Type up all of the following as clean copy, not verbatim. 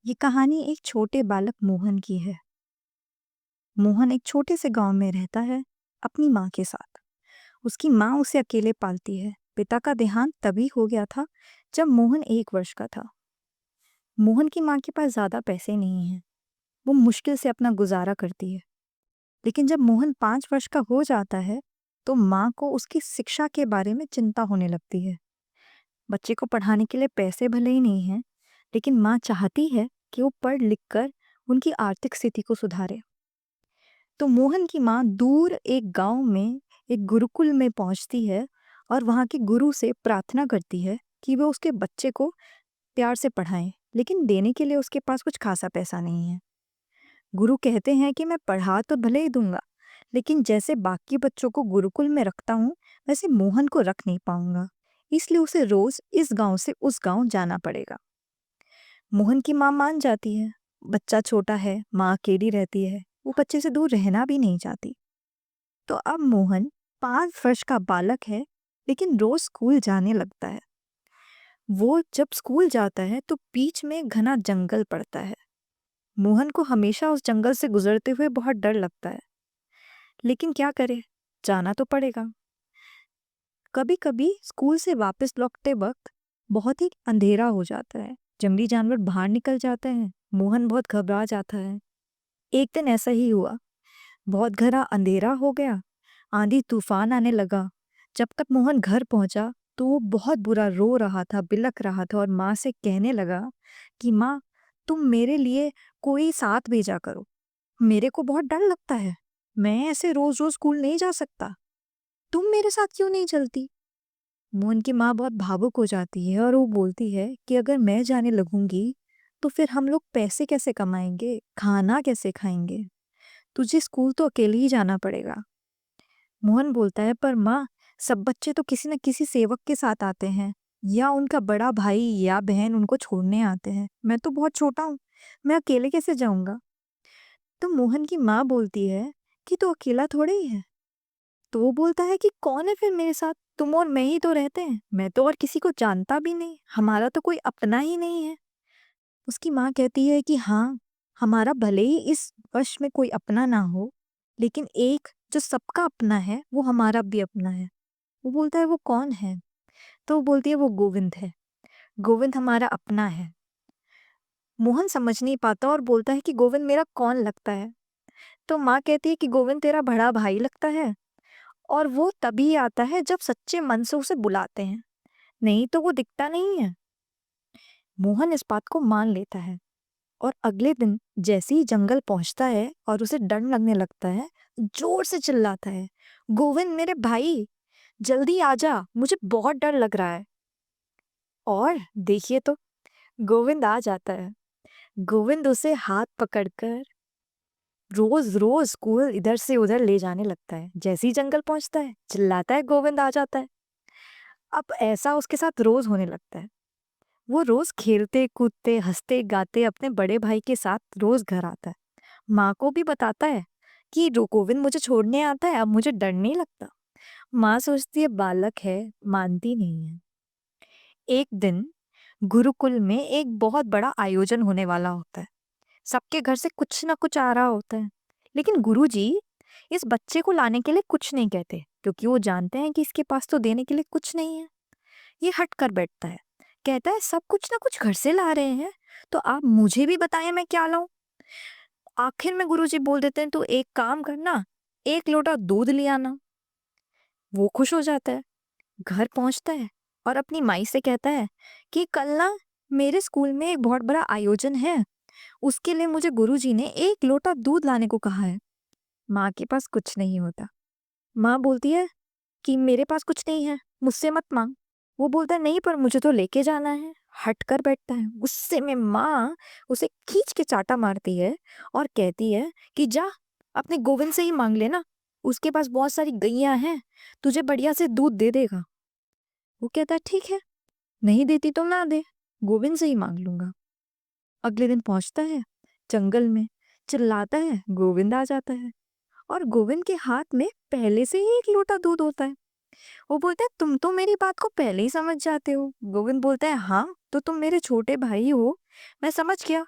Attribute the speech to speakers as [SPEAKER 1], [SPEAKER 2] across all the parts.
[SPEAKER 1] ये कहानी एक छोटे बालक मोहन की है। मोहन एक छोटे से गांव में रहता है अपनी माँ के साथ। उसकी माँ उसे अकेले पालती है। पिता का देहांत तभी हो गया था जब मोहन 1 वर्ष का था। मोहन की माँ के पास ज्यादा पैसे नहीं हैं। वो मुश्किल से अपना गुजारा करती है। लेकिन जब मोहन 5 वर्ष का हो जाता है तो माँ को उसकी शिक्षा के बारे में चिंता होने लगती है। बच्चे को पढ़ाने के लिए पैसे भले ही नहीं हैं, लेकिन माँ चाहती है कि वो पढ़ लिख कर उनकी आर्थिक स्थिति को सुधारे। तो मोहन की माँ दूर एक गांव में एक गुरुकुल में पहुंचती है और वहां के गुरु से प्रार्थना करती है कि वो उसके बच्चे को प्यार से पढ़ाएं, लेकिन देने के लिए उसके पास कुछ खासा पैसा नहीं है। गुरु कहते हैं कि मैं पढ़ा तो भले ही दूंगा, लेकिन जैसे बाकी बच्चों को गुरुकुल में रखता हूँ वैसे मोहन को रख नहीं पाऊंगा, इसलिए उसे रोज इस गांव से उस गांव जाना पड़ेगा। मोहन की माँ मान जाती है। बच्चा छोटा है, माँ अकेली रहती है, वो बच्चे से दूर रहना भी नहीं चाहती। तो अब मोहन 5 वर्ष का बालक है, लेकिन रोज स्कूल जाने लगता है। वो जब स्कूल जाता है तो बीच में घना जंगल पड़ता है। मोहन को हमेशा उस जंगल से गुजरते हुए बहुत डर लगता है, लेकिन क्या करे, जाना तो पड़ेगा। कभी कभी स्कूल से वापस लौटते वक्त बहुत ही अंधेरा हो जाता है। जंगली जानवर बाहर निकल जाते हैं। मोहन बहुत घबरा जाता है। एक दिन ऐसा ही हुआ। बहुत घना अंधेरा हो गया। आंधी तूफान आने लगा। जब तक मोहन घर पहुंचा तो वो बहुत बुरा रो रहा था, बिलख रहा था और माँ से कहने लगा कि माँ, तुम मेरे लिए कोई साथ भेजा करो। मेरे को बहुत डर लगता है। मैं ऐसे रोज रोज स्कूल नहीं जा सकता। तुम मेरे साथ क्यों नहीं चलती? मोहन की माँ बहुत भावुक हो जाती है और वो बोलती है कि अगर मैं जाने लगूंगी तो फिर हम लोग पैसे कैसे कमाएंगे, खाना कैसे खाएंगे? तुझे स्कूल तो अकेले ही जाना पड़ेगा। मोहन बोलता है, पर माँ, सब बच्चे तो किसी न किसी सेवक के साथ आते हैं, या उनका बड़ा भाई या बहन उनको छोड़ने आते हैं। मैं तो बहुत छोटा हूँ, मैं अकेले कैसे जाऊंगा? तो मोहन की माँ बोलती है कि तू अकेला थोड़े ही है। तो वो बोलता है कि कौन है फिर मेरे साथ? तुम और मैं ही तो रहते हैं। मैं तो और किसी को जानता भी नहीं, हमारा तो कोई अपना ही नहीं है। उसकी माँ कहती है कि हाँ, हमारा भले ही इस वश में कोई अपना ना हो, लेकिन एक जो सबका अपना है वो हमारा भी अपना है। वो बोलता है, वो कौन है? तो वो बोलती है, वो गोविंद है। गोविंद हमारा अपना है। मोहन समझ नहीं पाता और बोलता है कि गोविंद मेरा कौन लगता है? तो माँ कहती है कि गोविंद तेरा बड़ा भाई लगता है, और वो तभी आता है जब सच्चे मन से उसे बुलाते हैं, नहीं तो वो दिखता नहीं है। मोहन इस बात को मान लेता है और अगले दिन जैसे ही जंगल पहुंचता है और उसे डर लगने लगता है, जोर से चिल्लाता है, गोविंद मेरे भाई, जल्दी आजा, मुझे बहुत डर लग रहा है। और देखिए तो, गोविंद आ जाता है। गोविंद उसे हाथ पकड़कर रोज रोज स्कूल इधर से उधर ले जाने लगता है। जैसे ही जंगल पहुंचता है चिल्लाता है, गोविंद आ जाता है। अब ऐसा उसके साथ रोज होने लगता है। वो रोज खेलते कूदते हंसते गाते अपने बड़े भाई के साथ रोज घर आता है। माँ को भी बताता है कि गोविंद मुझे छोड़ने आता है, अब मुझे डर नहीं लगता। माँ सोचती है बालक है, मानती नहीं है। एक दिन गुरुकुल में एक बहुत बड़ा आयोजन होने वाला होता है। सबके घर से कुछ ना कुछ आ रहा होता है, लेकिन गुरुजी इस बच्चे को लाने के लिए कुछ नहीं कहते, क्योंकि वो जानते हैं कि इसके पास तो देने के लिए कुछ नहीं है। ये हट कर बैठता है। कहता है, सब कुछ ना कुछ घर से ला रहे हैं, तो आप मुझे भी बताएं मैं क्या लाऊं? आखिर में गुरुजी बोल देते हैं, तो एक काम करना, 1 लोटा दूध ले आना। वो खुश हो जाता है, घर पहुंचता है और अपनी माई से कहता है कि कल ना मेरे स्कूल में एक बहुत बड़ा आयोजन है, उसके लिए मुझे गुरुजी ने 1 लोटा दूध लाने को कहा है। माँ के पास कुछ नहीं होता। माँ बोलती है कि मेरे पास कुछ नहीं है, मुझसे मत मांग। वो बोलता है, नहीं पर मुझे तो लेके जाना है। हट कर बैठता है। गुस्से में माँ उसे खींच के चाटा मारती है और कहती है कि जा, अपने गोविंद से ही मांग लेना, उसके पास बहुत सारी गैया हैं, तुझे बढ़िया से दूध दे देगा। वो कहता है, ठीक है, नहीं देती तो ना दे, गोविंद से ही मांग लूंगा। अगले दिन पहुंचता है जंगल में, चिल्लाता है, गोविंद आ जाता है और गोविंद के हाथ में पहले से ही 1 लोटा दूध होता है। वो बोलता है, तुम तो मेरी बात को पहले ही समझ जाते हो। गोविंद बोलता है, हाँ, तो तुम मेरे छोटे भाई हो, मैं समझ गया।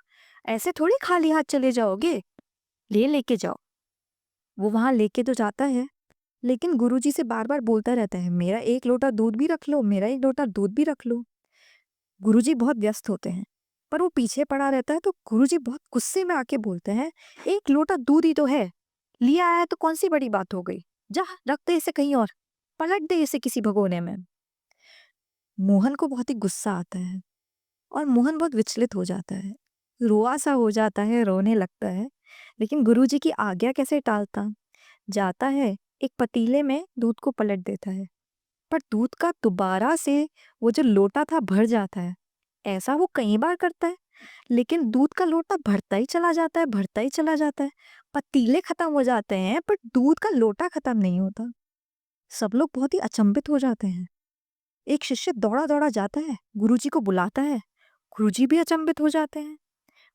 [SPEAKER 1] ऐसे थोड़ी खाली हाथ चले जाओगे, लेके जाओ। वो वहाँ लेके तो जाता है, लेकिन गुरुजी से बार-बार बोलता रहता है, मेरा 1 लोटा दूध भी रख लो, मेरा 1 लोटा दूध भी रख लो। गुरुजी बहुत व्यस्त होते हैं, पर वो पीछे पड़ा रहता है तो गुरुजी बहुत गुस्से में आके बोलते हैं, 1 लोटा दूध ही तो है, लिया आया तो कौन सी बड़ी बात हो गई, जा रख दे इसे कहीं और, पलट दे इसे किसी भगोने में। मोहन को बहुत ही गुस्सा आता है और मोहन बहुत विचलित हो जाता है, रोआ सा हो जाता है, रोने लगता है, लेकिन गुरुजी की आज्ञा कैसे टालता। जाता है, एक पतीले में दूध को पलट देता है, पर दूध का दोबारा से वो जो लोटा था भर जाता है। ऐसा वो कई बार करता है, लेकिन दूध का लोटा भरता ही चला जाता है, भरता ही चला जाता है। पतीले खत्म हो जाते हैं, पर दूध का लोटा खत्म नहीं होता। सब लोग बहुत ही अचंभित हो जाते हैं। एक शिष्य दौड़ा-दौड़ा जाता है, गुरुजी को बुलाता है। गुरुजी भी अचंभित हो जाते हैं।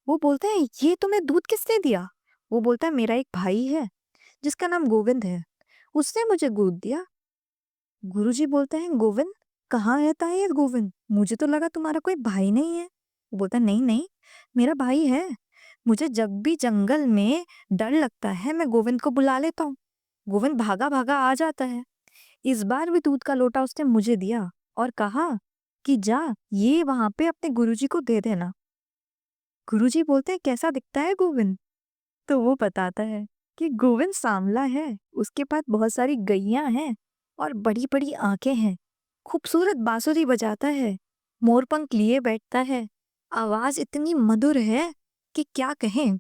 [SPEAKER 1] वो बोलते हैं, "ये तुम्हें दूध किसने दिया?" वो बोलता है, "मेरा एक भाई है, जिसका नाम गोविंद है। उसने मुझे दूध दिया।" गुरुजी बोलते हैं, "गोविंद? कहाँ रहता है ये गोविंद? मुझे तो लगा तुम्हारा कोई भाई नहीं है।" वो बोलता है, "नहीं, नहीं, मेरा भाई है। मुझे जब भी जंगल में डर लगता है, मैं गोविंद को बुला लेता हूँ। गोविंद भागा-भागा आ जाता है। इस बार भी दूध का लोटा उसने मुझे दिया और कहा कि जा, ये वहाँ पे अपने गुरुजी को दे देना।" गुरुजी बोलते हैं, "कैसा दिखता है गोविंद?" तो वो बताता है कि गोविंद सांवला है, उसके पास बहुत सारी गैयां हैं और बड़ी-बड़ी आंखें हैं। खूबसूरत बांसुरी बजाता है, मोरपंख लिए बैठता है, आवाज इतनी मधुर है कि क्या कहें।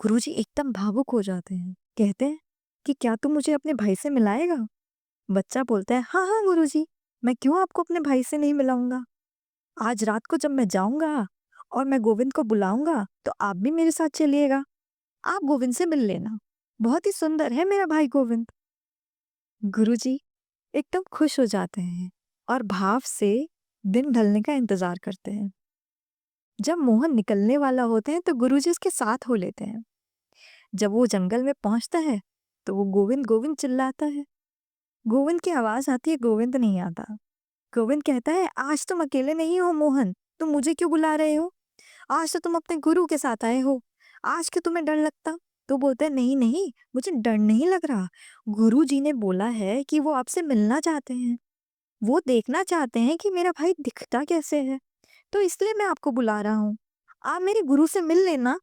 [SPEAKER 1] गुरुजी एकदम भावुक हो जाते हैं, कहते हैं कि क्या तुम मुझे अपने भाई से मिलाएगा? बच्चा बोलता है, हाँ हाँ गुरुजी, मैं क्यों आपको अपने भाई से नहीं मिलाऊंगा। आज रात को जब मैं जाऊंगा और मैं गोविंद को बुलाऊंगा तो आप भी मेरे साथ चलिएगा। आप गोविंद से मिल लेना, बहुत ही सुंदर है मेरा भाई गोविंद। गुरुजी एकदम खुश हो जाते हैं और भाव से दिन ढलने का इंतजार करते हैं। जब मोहन निकलने वाला होते हैं तो गुरुजी उसके साथ हो लेते हैं। जब वो जंगल में पहुंचता है तो वो गोविंद गोविंद चिल्लाता है। गोविंद की आवाज आती है, गोविंद नहीं आता। गोविंद कहता है, आज तुम अकेले नहीं हो मोहन, तुम मुझे क्यों बुला रहे हो? आज तो तुम अपने गुरु के साथ आए हो, आज क्यों तुम्हें डर लगता? तो बोलते हैं, नहीं नहीं, मुझे डर नहीं लग रहा। गुरु जी ने बोला है कि वो आपसे मिलना चाहते हैं, वो देखना चाहते हैं कि मेरा भाई दिखता कैसे है, तो इसलिए मैं आपको बुला रहा हूँ। आप मेरे गुरु से मिल लेना।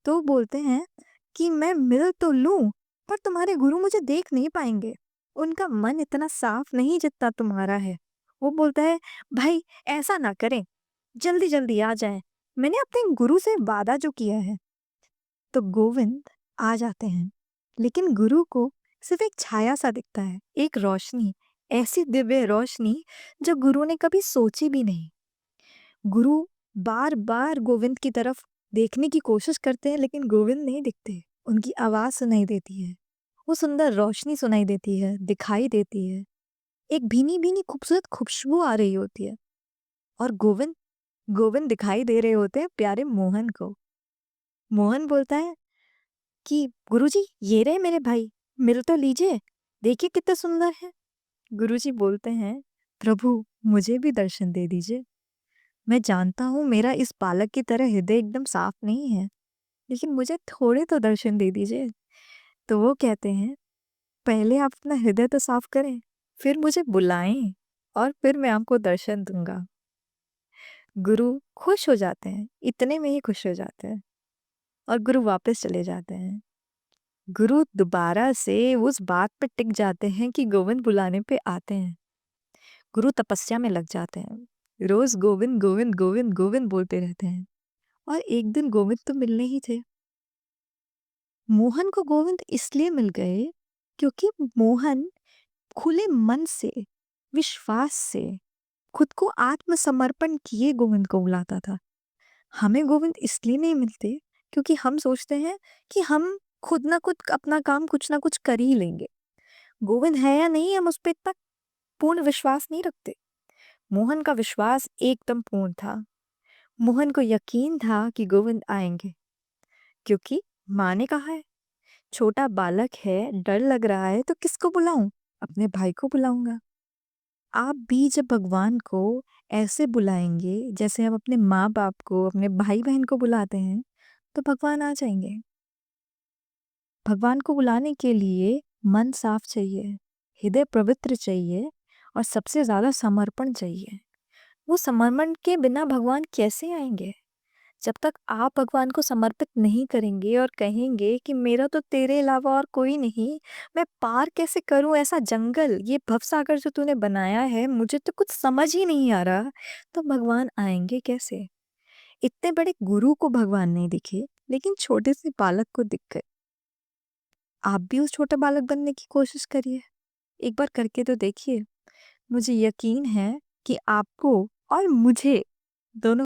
[SPEAKER 1] तो बोलते हैं कि मैं मिल तो लूं, पर तुम्हारे गुरु मुझे देख नहीं पाएंगे, उनका मन इतना साफ नहीं जितना तुम्हारा है। वो बोलता है, भाई ऐसा ना करें, जल्दी जल्दी आ जाएं, मैंने अपने गुरु से वादा जो किया है। तो गोविंद आ जाते हैं, लेकिन गुरु को सिर्फ एक छाया सा दिखता है, एक रोशनी, ऐसी दिव्य रोशनी जो गुरु ने कभी सोची भी नहीं। गुरु बार बार गोविंद की तरफ देखने की कोशिश करते हैं, लेकिन गोविंद नहीं दिखते। उनकी आवाज सुनाई देती है, वो सुंदर रोशनी सुनाई देती है, दिखाई देती है, एक भीनी भीनी खूबसूरत खुशबू आ रही होती है, और गोविंद गोविंद दिखाई दे रहे होते हैं प्यारे मोहन को। मोहन बोलता है कि गुरुजी ये रहे मेरे भाई, मिल तो लीजिए, देखिए कितना सुंदर है। गुरुजी बोलते हैं, प्रभु मुझे भी दर्शन दे दीजिए। मैं जानता हूँ मेरा इस बालक की तरह हृदय एकदम साफ नहीं है, लेकिन मुझे थोड़े तो दर्शन दे दीजिए। तो वो कहते हैं, पहले आप अपना हृदय तो साफ करें, फिर मुझे बुलाएं और फिर मैं आपको दर्शन दूंगा। गुरु खुश हो जाते हैं, इतने में ही खुश हो जाते हैं, और गुरु वापस चले जाते हैं। गुरु दोबारा से उस बात पर टिक जाते हैं कि गोविंद बुलाने पे आते हैं। गुरु तपस्या में लग जाते हैं, रोज गोविंद गोविंद गोविंद गोविंद बोलते रहते हैं, और एक दिन गोविंद तो मिलने ही थे। मोहन को गोविंद इसलिए मिल गए क्योंकि मोहन खुले मन से, विश्वास से, खुद को आत्मसमर्पण किए गोविंद को बुलाता था। हमें गोविंद इसलिए नहीं मिलते क्योंकि हम सोचते हैं कि हम खुद ना खुद अपना काम कुछ ना कुछ कर ही लेंगे। गोविंद है या नहीं, हम उस पर इतना पूर्ण विश्वास नहीं रखते। मोहन का विश्वास एकदम पूर्ण था। मोहन को यकीन था कि गोविंद आएंगे, क्योंकि माँ ने कहा है, छोटा बालक है, डर लग रहा है तो किसको बुलाऊं? अपने भाई को बुलाऊंगा। आप भी जब भगवान को ऐसे बुलाएंगे जैसे हम अपने माँ बाप को, अपने भाई बहन को बुलाते हैं, तो भगवान आ जाएंगे। भगवान को बुलाने के लिए मन साफ चाहिए, हृदय पवित्र चाहिए और सबसे ज़्यादा समर्पण चाहिए। वो समर्पण के बिना भगवान कैसे आएंगे? जब तक आप भगवान को समर्पित नहीं करेंगे और कहेंगे कि मेरा तो तेरे अलावा और कोई नहीं, मैं पार कैसे करूं ऐसा जंगल, ये भवसागर जो तूने बनाया है, मुझे तो कुछ समझ ही नहीं आ रहा, तो भगवान आएंगे कैसे? इतने बड़े गुरु को भगवान नहीं दिखे, लेकिन छोटे से बालक को दिख गए। आप भी उस छोटे बालक बनने की कोशिश करिए, एक बार करके तो देखिए। मुझे यकीन है कि आपको और मुझे दोनों